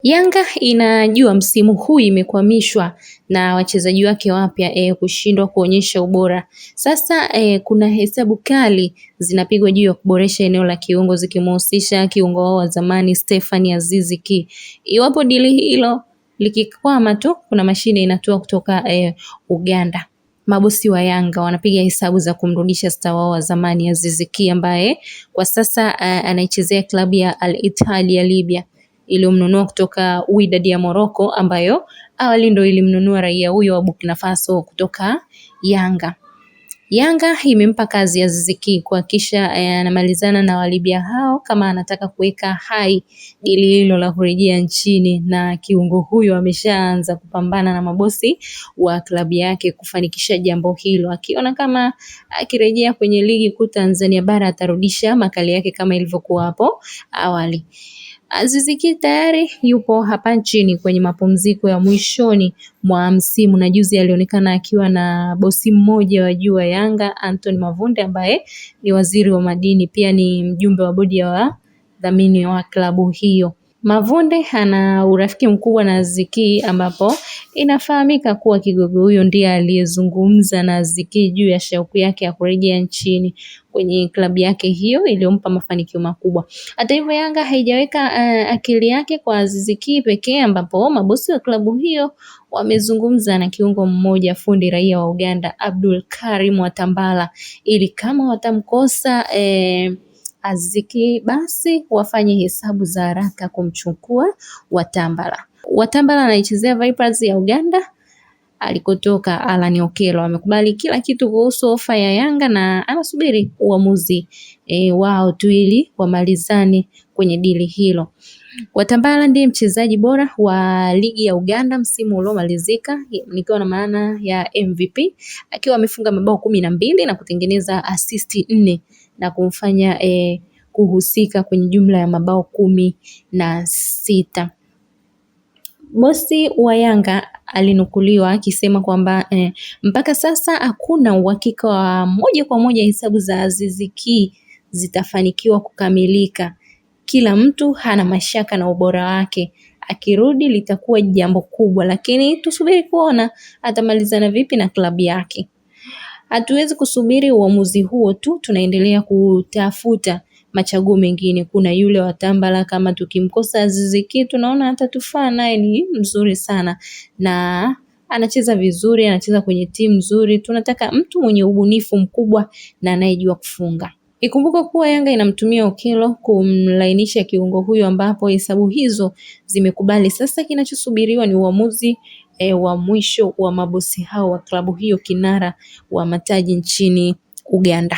Yanga inajua msimu huu imekwamishwa na wachezaji wake wapya kushindwa kuonyesha ubora. Sasa kuna hesabu kali zinapigwa juu ya kuboresha eneo la kiungo zikimhusisha kiungo wao wa zamani Stephanie Aziz Ki. Iwapo dili hilo likikwama tu, kuna mashine inatua kutoka Uganda. Mabosi wa Yanga wanapiga hesabu za kumrudisha star wao wa zamani Aziz Ki ambaye kwa sasa anaichezea klabu ya Al Ittihad ya Libya iliyomnunua kutoka Wydad ya Morocco, ambayo awali ndio ilimnunua raia huyo wa Burkina Faso kutoka Yanga. Yanga imempa kazi Aziz Ki kuhakikisha anamalizana na Walibya hao kama anataka kuweka hai dili hilo la kurejea nchini, na kiungo huyo ameshaanza kupambana na mabosi wa klabu yake kufanikisha jambo hilo, akiona kama akirejea kwenye ligi kuu Tanzania bara atarudisha makali yake kama ilivyokuwa hapo awali. Aziz Ki tayari yupo hapa nchini kwenye mapumziko ya mwishoni mwa msimu, na juzi alionekana akiwa na bosi mmoja wa juu wa Yanga, Anthony Mavunde, ambaye ni waziri wa madini, pia ni mjumbe wa bodi ya wadhamini wa klabu hiyo. Mavunde ana urafiki mkubwa na Aziz Ki, ambapo inafahamika kuwa kigogo huyo ndiye aliyezungumza na Aziz Ki juu ya shauku yake ya kurejea nchini kwenye klabu yake hiyo iliyompa mafanikio makubwa. Hata hivyo, Yanga haijaweka akili yake kwa Aziz Ki pekee, ambapo mabosi wa klabu hiyo wamezungumza na kiungo mmoja fundi raia wa Uganda Abdul Karim Watambala, ili kama watamkosa Aziz Ki basi wafanye hesabu za haraka kumchukua Watambala. Watambala anaichezea Vipers ya Uganda alikotoka Alan Okello. Amekubali kila kitu kuhusu ofa ya Yanga na anasubiri uamuzi wao tu ili wamalizane kwenye dili hilo. Watambala ndiye mchezaji bora wa ligi ya Uganda msimu uliomalizika, nikiwa na maana ya MVP, akiwa amefunga mabao 12 na kutengeneza assist 4 na kumfanya kuhusika kwenye jumla ya mabao 16. Bosi wa Yanga alinukuliwa akisema kwamba mpaka sasa hakuna uhakika wa moja kwa moja hesabu za Aziz Ki zitafanikiwa kukamilika. Kila mtu hana mashaka na ubora wake, akirudi litakuwa jambo kubwa, lakini tusubiri kuona atamalizana vipi na klabu yake. Hatuwezi kusubiri uamuzi huo tu, tunaendelea kutafuta machaguo mengine. Kuna yule Watambala, kama tukimkosa Aziz Ki tunaona atatufaa, naye ni mzuri sana na anacheza vizuri, anacheza kwenye timu nzuri. Tunataka mtu mwenye ubunifu mkubwa na anayejua kufunga. Ikumbuka kuwa Yanga inamtumia Okello kumlainisha kiungo huyo, ambapo hesabu hizo zimekubali. Sasa kinachosubiriwa ni uamuzi wa mwisho wa mabosi hao wa klabu hiyo, kinara wa mataji nchini Uganda.